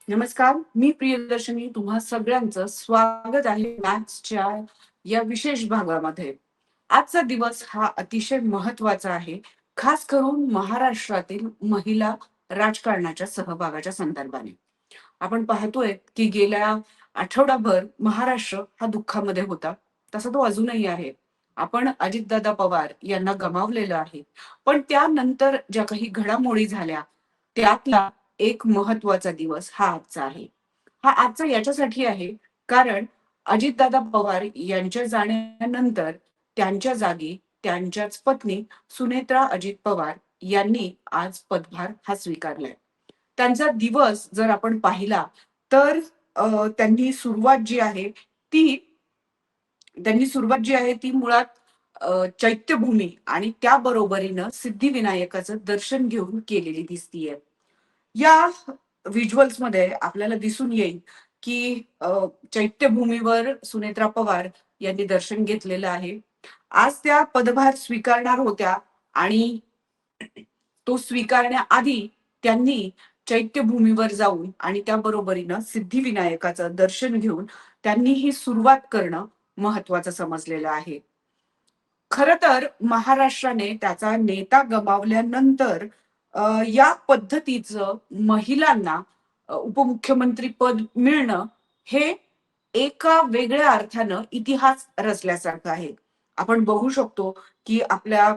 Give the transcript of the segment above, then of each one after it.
नमस्कार, मी प्रियदर्शनी. तुम्हा सगळ्यांचं स्वागत आहे मॅथ्सच्या या विशेष भागामध्ये. आजचा दिवस हा अतिशय महत्वाचा आहे, खास करून महाराष्ट्रातील महिला राजकारणाच्या सहभागाच्या संदर्भाने. आपण पाहतोय की गेल्या आठवडाभर महाराष्ट्र हा दुःखामध्ये होता. तसा तो अजूनही आहे. आपण अजितदादा पवार यांना गमावलेलं आहे. पण त्यानंतर ज्या काही घडामोडी झाल्या, त्यातला एक महत्वाचा दिवस हा आजचा आहे. हा आजचा याच्यासाठी आहे, कारण अजितदादा पवार यांच्या जाण्यानंतर त्यांच्या जागी त्यांच्याच पत्नी सुनेत्रा अजित पवार यांनी आज पदभार हा स्वीकारलाय. त्यांचा दिवस जर आपण पाहिला तर त्यांनी सुरुवात जी आहे ती मुळात चैत्यभूमी आणि त्या बरोबरीनं सिद्धिविनायकाचं दर्शन घेऊन केलेली दिसतीये. या व्हिज्युअल्स मध्ये आपल्याला दिसून येईल की चैत्यभूमीवर सुनेत्रा पवार यांनी दर्शन घेतलेलं आहे. आज त्या पदभार स्वीकारणार होत्या आणि तो स्वीकारण्याआधी त्यांनी चैत्यभूमीवर जाऊन आणि त्या बरोबरीनं सिद्धिविनायकाचं दर्शन घेऊन त्यांनी ही सुरुवात करणं महत्वाचं समजलेलं आहे. खर तर महाराष्ट्राने त्याचा नेता गमावल्यानंतर या पद्धतीचं महिलांना उपमुख्यमंत्री पद मिळणं हे एका वेगळ्या अर्थानं इतिहास रचल्यासारखं आहे. आपण बघू शकतो की आपल्या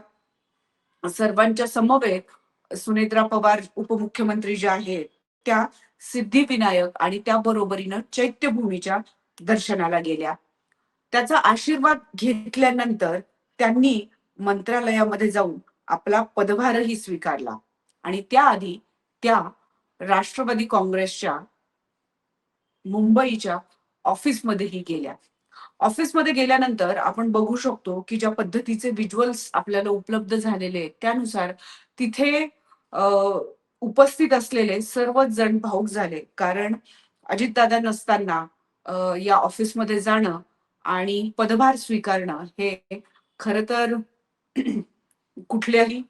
सर्वांच्या समवेत सुनेत्रा पवार उपमुख्यमंत्री ज्या आहेत त्या सिद्धिविनायक आणि त्या बरोबरीनं चैत्यभूमीच्या दर्शनाला गेल्या. त्याचा आशीर्वाद घेतल्यानंतर त्यांनी मंत्रालयामध्ये जाऊन आपला पदभारही स्वीकारला आणि त्याआधी त्या राष्ट्रवादी काँग्रेसच्या मुंबईच्या ऑफिसमध्येही गेल्या. ऑफिसमध्ये गेल्यानंतर आपण बघू शकतो की ज्या पद्धतीचे व्हिज्युअल्स आपल्याला उपलब्ध झालेले आहेत त्यानुसार तिथे अ, उपस्थित असलेले सर्वच जण भावुक झाले. कारण अजितदादा नसताना या ऑफिसमध्ये जाणं आणि पदभार स्वीकारणं हे खरं तर कुठल्याही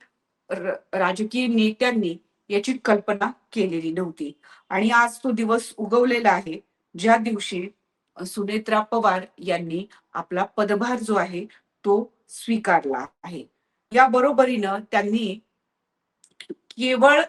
राजकीय नेत्यांनी याची कल्पना केलेली नव्हती. आणि आज तो दिवस उगवलेला आहे, ज्या दिवशी सुनेत्रा पवार यांनी आपला पदभार जो आहे तो स्वीकारला आहे. या बरोबरीनं त्यांनी केवळ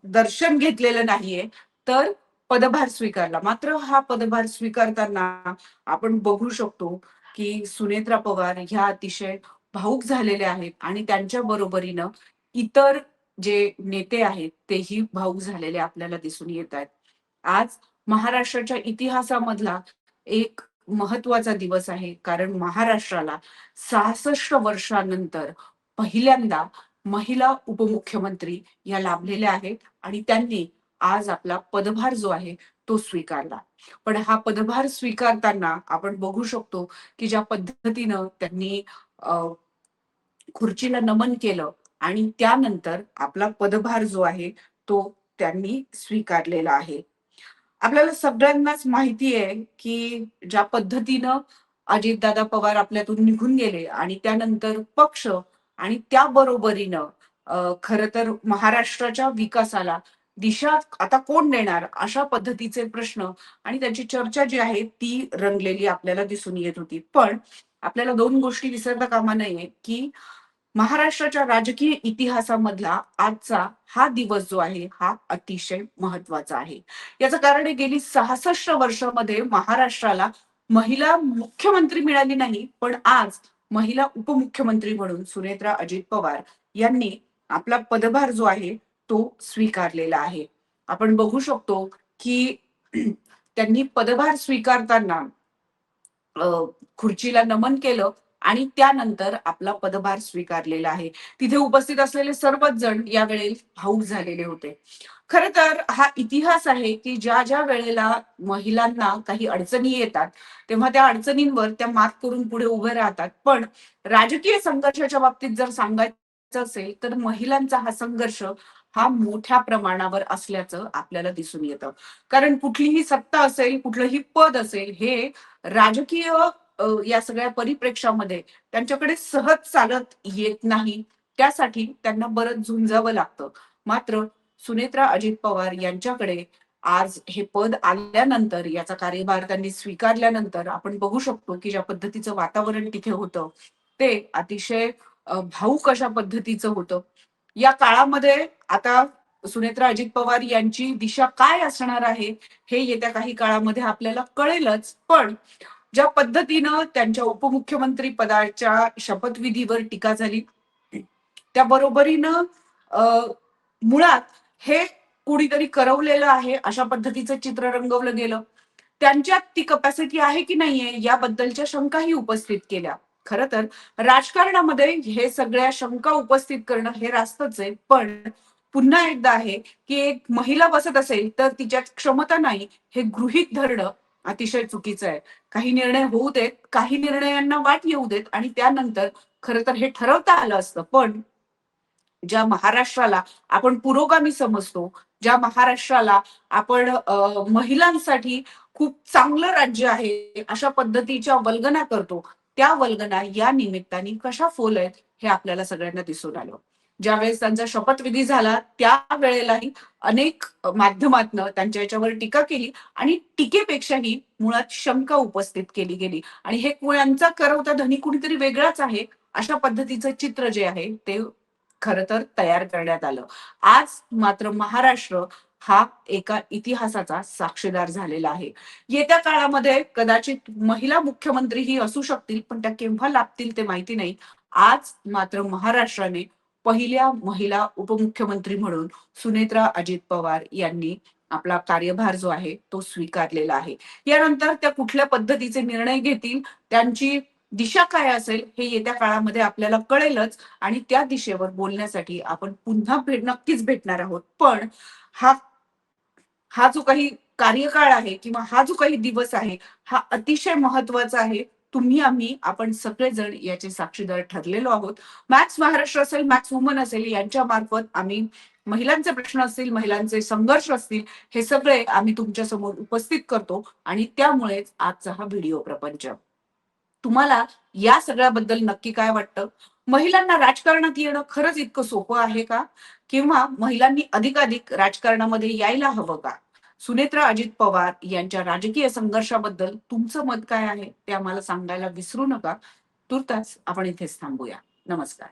दर्शन घेतलेलं नाहीये, तर पदभार स्वीकारला. मात्र हा पदभार स्वीकारताना आपण बघू शकतो की सुनेत्रा पवार ह्या अतिशय भावुक झालेल्या आहेत आणि त्यांच्या बरोबरीनं इतर जे नेते आहेत तेही भावुक झालेले आपल्याला दिसून येत आहेत. आज महाराष्ट्राच्या इतिहासामधला एक महत्वाचा दिवस आहे, कारण महाराष्ट्राला 66 वर्षानंतर पहिल्यांदा महिला उपमुख्यमंत्री या लाभलेल्या आहेत आणि त्यांनी आज आपला पदभार जो आहे तो स्वीकारला. पण हा पदभार स्वीकारताना आपण बघू शकतो की ज्या पद्धतीनं त्यांनी खुर्चीला नमन केलं आणि त्यानंतर आपला पदभार जो आहे तो त्यांनी स्वीकारलेला आहे. आपल्याला सगळ्यांनाच माहिती आहे की ज्या पद्धतीनं अजितदादा पवार आपल्यातून निघून गेले आणि त्यानंतर पक्ष आणि त्या बरोबरीनं खर तर महाराष्ट्राच्या विकासाला दिशा आता कोण देणार अशा पद्धतीचे प्रश्न आणि त्याची चर्चा जी आहे ती रंगलेली आपल्याला दिसून येत होती. पण आपल्याला दोन गोष्टी विसरता कामा नये की महाराष्ट्राच्या राजकीय इतिहासामधला आजचा हा दिवस जो आहे हा अतिशय महत्वाचा आहे. याचं कारण आहे, गेली 66 वर्षामध्ये महाराष्ट्राला महिला मुख्यमंत्री मिळाली नाही, पण आज महिला उपमुख्यमंत्री म्हणून सुनेत्रा अजित पवार यांनी आपला पदभार जो आहे तो स्वीकारलेला आहे. आपण बघू शकतो की त्यांनी पदभार स्वीकारताना खुर्चीला नमन केलं आणि त्यानंतर आपला पदभार स्वीकारलेला आहे. तिथे उपस्थित असलेले सर्वच जण यावेळी भावुक झालेले होते. खर तर हा इतिहास आहे की ज्या ज्या वेळेला महिलांना काही अडचणी येतात तेव्हा त्या अडचणींवर त्या मात करून पुढे उभे राहतात. पण राजकीय संघर्षाच्या बाबतीत जर सांगायचं असेल तर महिलांचा हा संघर्ष हा मोठ्या प्रमाणावर असल्याचं आपल्याला दिसून येतं. कारण कुठलीही सत्ता असेल, कुठलंही पद असेल, हे राजकीय या सगळ्या परिप्रेक्षामध्ये त्यांच्याकडे सहज चालत येत नाही. त्यासाठी त्यांना बरंच झुंजावं लागतं. मात्र सुनेत्रा अजित पवार यांच्याकडे आज हे पद आल्यानंतर, याचा कार्यभार त्यांनी स्वीकारल्यानंतर आपण बघू शकतो की ज्या पद्धतीचं वातावरण तिथे होतं ते अतिशय भावूक अशा पद्धतीचं होतं. या काळामध्ये आता सुनेत्रा अजित पवार यांची दिशा काय असणार आहे हे येत्या काही काळामध्ये आपल्याला कळेलच. पण ज्या पद्धतीनं त्यांच्या उपमुख्यमंत्री पदाच्या शपथविधीवर टीका झाली, त्या बरोबरीनं मुळात हे कुणीतरी करवलेलं आहे अशा पद्धतीचं चित्र रंगवलं गेलं. त्यांच्यात ती कपॅसिटी आहे की नाहीये याबद्दलच्या शंकाही उपस्थित केल्या. खरं तर राजकारणामध्ये हे सगळ्या शंका उपस्थित करणं हे रास्तच आहे. पण पुन्हा एकदा आहे की एक महिला बसत असेल तर तिच्यात क्षमता नाही हे गृहीत धरणं अतिशय चुकीचं आहे. काही निर्णय होऊ देत, काही निर्णयांना वाट येऊ देत आणि त्यानंतर खरं तर हे ठरवता आलं असतं. पण ज्या महाराष्ट्राला आपण पुरोगामी समजतो, ज्या महाराष्ट्राला आपण महिलांसाठी खूप चांगलं राज्य आहे अशा पद्धतीच्या वल्गना करतो, त्या वल्गना या निमित्ताने कशा फोल आहेत हे आपल्याला सगळ्यांना दिसून आलं. ज्यावेळेस त्यांचा शपथविधी झाला त्यावेळेलाही अनेक माध्यमातनं त्यांच्या याच्यावर टीका केली आणि टीकेपेक्षाही मुळात शंका उपस्थित केली गेली आणि हे यांचा करवता धनी कुणीतरी वेगळाच आहे अशा पद्धतीचं चित्र जे आहे ते खरं तर तयार करण्यात आलं. आज मात्र महाराष्ट्र हा एका इतिहासाचा साक्षीदार झालेला आहे. येत्या काळामध्ये कदाचित महिला मुख्यमंत्रीही असू शकतील, पण त्या केव्हा लाभतील ते माहिती नाही. आज मात्र महाराष्ट्राने पहिल्या महिला उपमुख्यमंत्री म्हणून सुनेत्रा अजित पवार यांनी आपला कार्यभार जो आहे तो स्वीकारलेला आहे. यानंतर त्या कुठल्या पद्धतीचे निर्णय घेतील, त्यांची दिशा काय असेल हे येत्या काळामध्ये आपल्याला कळेलच आणि त्या दिशेवर बोलण्यासाठी आपण पुन्हा नक्कीच भेटणार आहोत. पण हा हा जो काही कार्यकाळ आहे किंवा हा जो काही दिवस आहे हा अतिशय महत्वाचा आहे. तुम्ही आम्ही आपण सगळेजण याचे साक्षीदार ठरलेलो आहोत. मॅक्स महाराष्ट्र असेल, मॅक्स वुमन असेल यांच्या मार्फत आम्ही महिलांचे प्रश्न असतील, महिलांचे संघर्ष असतील, हे सगळे आम्ही तुमच्या समोर उपस्थित करतो आणि त्यामुळेच आजचा हा व्हिडिओ प्रपंच. तुम्हाला या सगळ्याबद्दल नक्की काय वाटतं? महिलांना राजकारणात येणं खरंच इतकं सोपं आहे का? किंवा महिलांनी अधिकाधिक राजकारणामध्ये यायला हवं का? सुनेत्रा अजित पवार यांच्या राजकीय संघर्षाबद्दल तुमचं मत काय आहे ते आम्हाला सांगायला विसरू नका. तुर्तास आपण इथेच थांबूया. नमस्कार.